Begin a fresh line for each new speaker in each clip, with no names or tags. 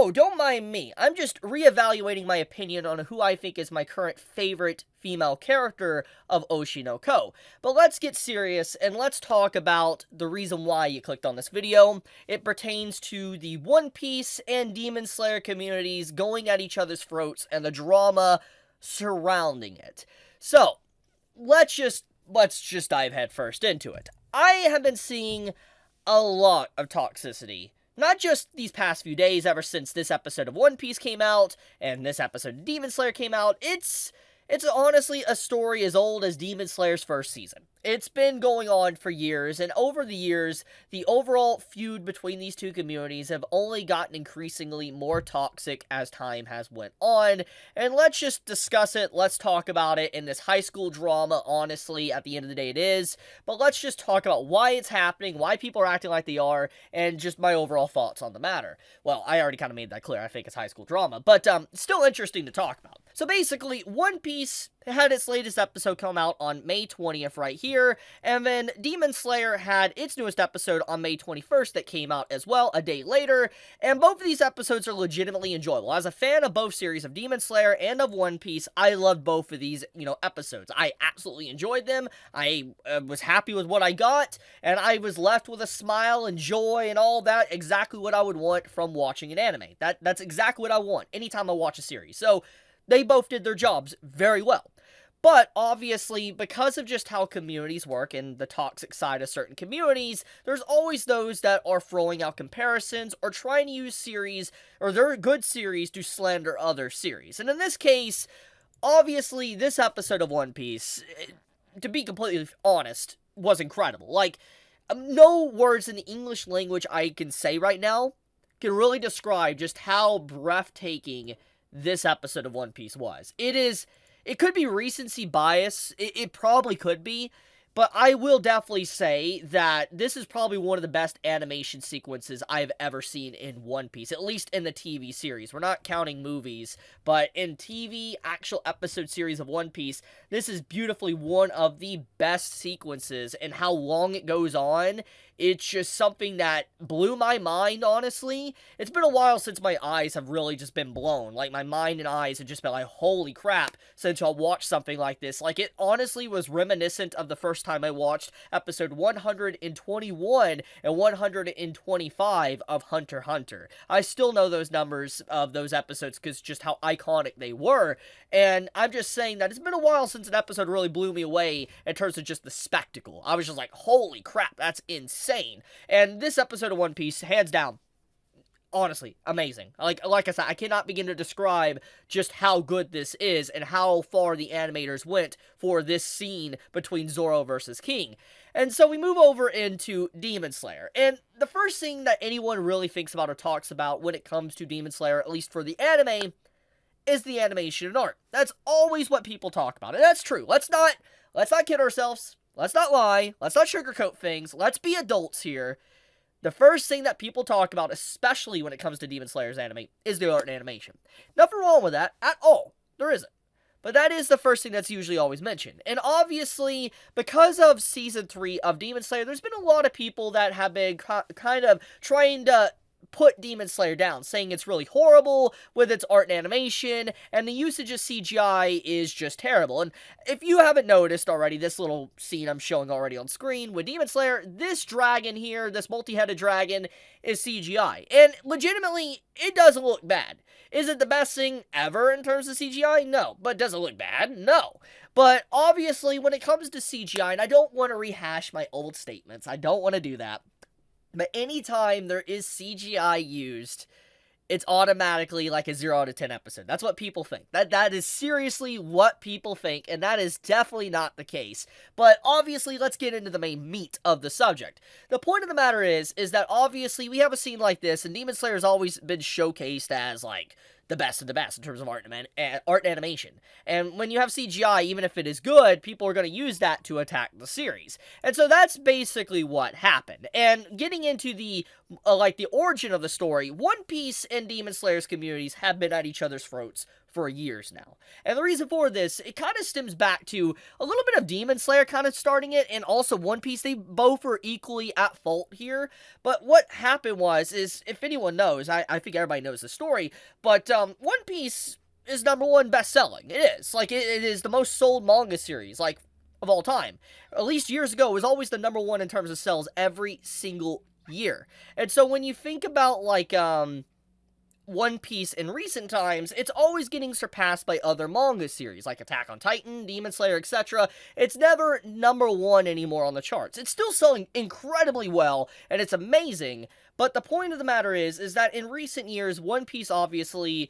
oh, don't mind me. I'm just reevaluating my opinion on who I think is my current favorite female character of Oshi no Ko. But let's get serious and let's talk about the reason why you clicked on this video. It pertains to the One Piece and Demon Slayer communities going at each other's throats and the drama surrounding it. So, let's just dive headfirst into it. I have been seeing a lot of toxicity. Not just these past few days, ever since this episode of One Piece came out, and this episode of Demon Slayer came out. It's honestly a story as old as Demon Slayer's first season. It's been going on for years, and over the years, the overall feud between these two communities have only gotten increasingly more toxic as time has went on. And let's just discuss it, let's talk about it in this high school drama. Honestly, at the end of the day it is, but let's just talk about why it's happening, why people are acting like they are, and just my overall thoughts on the matter. Well, I already kind of made that clear, I think it's high school drama, but still interesting to talk about. So basically, One Piece had its latest episode come out on May 20th right here, and then Demon Slayer had its newest episode on May 21st that came out as well, a day later, and both of these episodes are legitimately enjoyable. As a fan of both series of Demon Slayer and of One Piece, I loved both of these, episodes. I absolutely enjoyed them, I was happy with what I got, and I was left with a smile and joy and all that, exactly what I would want from watching an anime. That's exactly what I want anytime I watch a series. So, they both did their jobs very well. But, obviously, because of just how communities work and the toxic side of certain communities, there's always those that are throwing out comparisons or trying to use series, or their good series, to slander other series. And in this case, obviously, this episode of One Piece, to be completely honest, was incredible. Like, no words in the English language I can say right now can really describe just how breathtaking this episode of One Piece was. It could be recency bias, it probably could be, but I will definitely say that this is probably one of the best animation sequences I've ever seen in One Piece, at least in the TV series. We're not counting movies, but in TV, actual episode series of One Piece, this is beautifully one of the best sequences, and how long it goes on, it's just something that blew my mind, honestly. It's been a while since my eyes have really just been blown. Like, my mind and eyes have just been like, holy crap, since I'll watch something like this. Like, it honestly was reminiscent of the first time I watched episode 121 and 125 of Hunter x Hunter. I still know those numbers of those episodes because just how iconic they were, and I'm just saying that it's been a while since an episode really blew me away in terms of just the spectacle. I was just like, holy crap, that's insane. And this episode of One Piece, hands down, honestly, amazing. Like I said, I cannot begin to describe just how good this is and how far the animators went for this scene between Zoro versus King. And so we move over into Demon Slayer. And the first thing that anyone really thinks about or talks about when it comes to Demon Slayer, at least for the anime, is the animation and art. That's always what people talk about. And that's true. Let's not kid ourselves. Let's not lie. Let's not sugarcoat things. Let's be adults here. The first thing that people talk about, especially when it comes to Demon Slayer's anime, is the art and animation. Nothing wrong with that at all. There isn't. But that is the first thing that's usually always mentioned. And obviously, because of Season 3 of Demon Slayer, there's been a lot of people that have been kind of trying to put Demon Slayer down, saying it's really horrible with its art and animation, and the usage of CGI is just terrible. And if you haven't noticed already, this little scene I'm showing already on screen with Demon Slayer, this dragon here, this multi-headed dragon, is CGI. And legitimately, it doesn't look bad. Is it the best thing ever in terms of CGI? No. But does it look bad? No. But obviously, when it comes to CGI, and I don't want to rehash my old statements, I don't want to do that, but anytime there is CGI used, it's automatically like a 0 out of 10 episode. That's what people think. That is seriously what people think, and that is definitely not the case. But obviously, let's get into the main meat of the subject. The point of the matter is that obviously we have a scene like this, and Demon Slayer has always been showcased as, like, the best of the best in terms of art and animation. And when you have CGI, even if it is good, people are going to use that to attack the series. And so that's basically what happened. And getting into the origin of the story, One Piece and Demon Slayer's communities have been at each other's throats for years now. And the reason for this, it kind of stems back to a little bit of Demon Slayer kind of starting it, and also One Piece. They both are equally at fault here. But what happened is, if anyone knows, I think everybody knows the story, but One Piece is #1 best-selling. It is. Like, it is the most sold manga series, like, of all time. At least years ago, it was always the #1 in terms of sales every single year. And so when you think about, like, One Piece in recent times, it's always getting surpassed by other manga series, like Attack on Titan, Demon Slayer, etc. It's never #1 anymore on the charts. It's still selling incredibly well, and it's amazing, but the point of the matter is that in recent years, One Piece obviously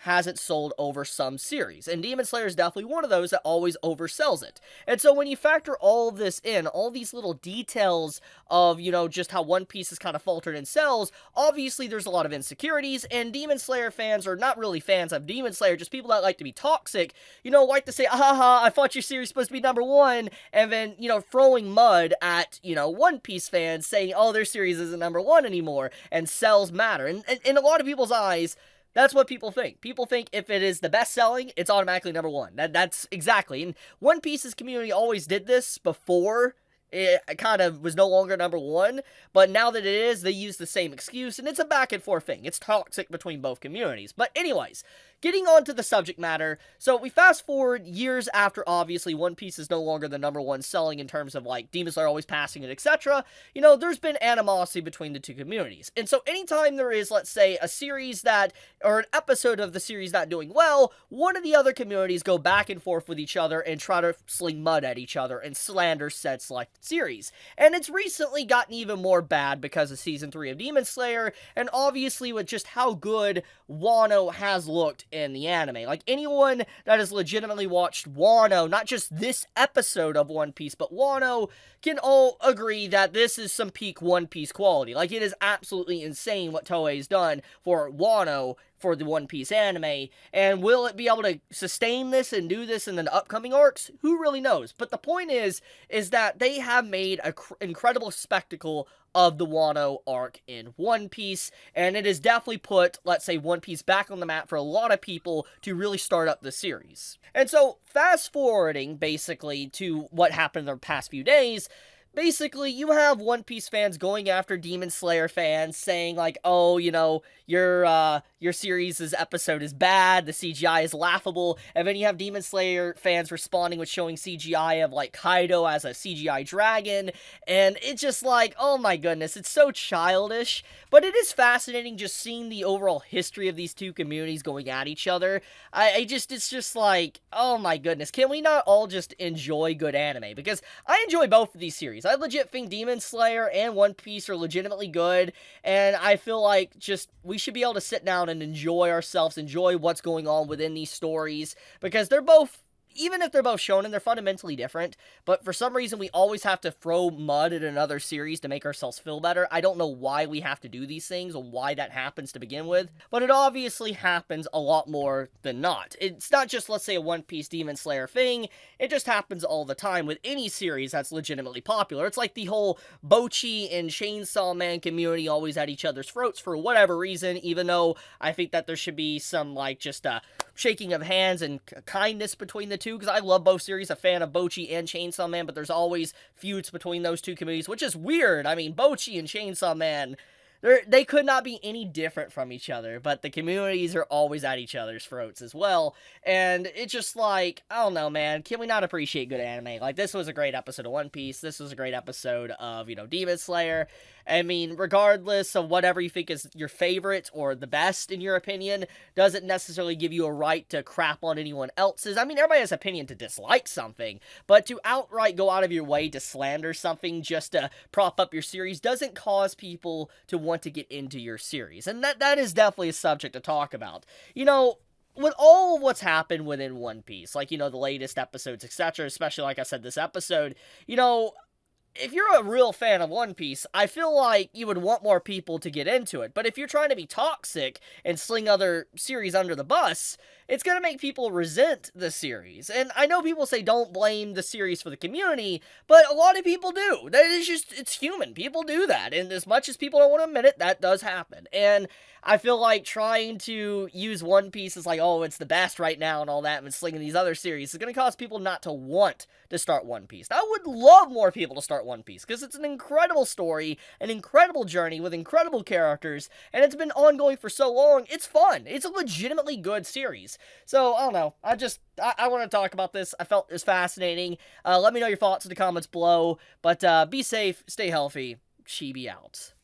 hasn't sold over some series, and Demon Slayer is definitely one of those that always oversells it. And so when you factor all of this in, all these little details of, you know, just how One Piece has kind of faltered in sales, obviously there's a lot of insecurities, and Demon Slayer fans, or not really fans of Demon Slayer, just people that like to be toxic, you know, like to say, I thought your series was supposed to be #1, and then, you know, throwing mud at, you know, One Piece fans, saying, oh, their series isn't #1 anymore, and sales matter. And in a lot of people's eyes, that's what people think. People think if it is the best-selling, it's automatically #1. That's exactly. And One Piece's community always did this before it kind of was no longer #1, but now that it is, they use the same excuse, and it's a back-and-forth thing. It's toxic between both communities. But anyways, getting on to the subject matter, so we fast-forward years after, obviously, One Piece is no longer the #1 selling in terms of, like, Demon Slayer always passing it, etc. You know, there's been animosity between the two communities. And so anytime there is, let's say, a series that, or an episode of the series not doing well, one of the other communities go back and forth with each other and try to sling mud at each other and slander said selected series. And it's recently gotten even more bad because of Season 3 of Demon Slayer, and obviously with just how good Wano has looked in the anime. Like, anyone that has legitimately watched Wano, not just this episode of One Piece, but Wano, can all agree that this is some peak One Piece quality. Like, it is absolutely insane what Toei's done for Wano for the One Piece anime, and will it be able to sustain this and do this in the upcoming arcs? Who really knows? But the point is that they have made an incredible spectacle of the Wano arc in One Piece, and it has definitely put, let's say, One Piece back on the map for a lot of people to really start up the series. And so, fast forwarding, basically, to what happened in the past few days, basically, you have One Piece fans going after Demon Slayer fans, saying, like, oh, you know, your series' episode is bad, the CGI is laughable, and then you have Demon Slayer fans responding with showing CGI of, like, Kaido as a CGI dragon, and it's just like, oh my goodness, it's so childish, but it is fascinating just seeing the overall history of these two communities going at each other. It's just like, oh my goodness, can we not all just enjoy good anime? Because I enjoy both of these series. I legit think Demon Slayer and One Piece are legitimately good, and I feel like just we should be able to sit down and enjoy ourselves, enjoy what's going on within these stories, because they're both, even if they're both shonen, they're fundamentally different, but for some reason we always have to throw mud at another series to make ourselves feel better. I don't know why we have to do these things, or why that happens to begin with, but it obviously happens a lot more than not. It's not just, let's say, a One Piece Demon Slayer thing, it just happens all the time with any series that's legitimately popular. It's like the whole Bocchi and Chainsaw Man community always at each other's throats for whatever reason, even though I think that there should be some, like, just shaking of hands and kindness between the two, because I love both series, a fan of Bocchi and Chainsaw Man, but there's always feuds between those two communities, which is weird. I mean, Bocchi and Chainsaw Man, they could not be any different from each other, but the communities are always at each other's throats as well, and it's just like, I don't know, man, can we not appreciate good anime? Like, this was a great episode of One Piece, this was a great episode of, you know, Demon Slayer. I mean, regardless of whatever you think is your favorite or the best in your opinion, doesn't necessarily give you a right to crap on anyone else's. I mean, everybody has an opinion to dislike something, but to outright go out of your way to slander something just to prop up your series doesn't cause people to want to get into your series. And that is definitely a subject to talk about. You know, with all of what's happened within One Piece, like, you know, the latest episodes, etc., especially, like I said, this episode, you know, if you're a real fan of One Piece, I feel like you would want more people to get into it. But if you're trying to be toxic and sling other series under the bus, it's going to make people resent the series. And I know people say don't blame the series for the community, but a lot of people do. That is just, it's human. People do that. And as much as people don't want to admit it, that does happen. And I feel like trying to use One Piece as like, oh, it's the best right now and all that, and slinging these other series is going to cause people not to want to start One Piece. I would love more people to start One Piece, because it's an incredible story, an incredible journey with incredible characters, and it's been ongoing for so long. It's fun. It's a legitimately good series. So, I don't know. I want to talk about this. I felt it was fascinating. Let me know your thoughts in the comments below, but be safe, stay healthy, Chibi out.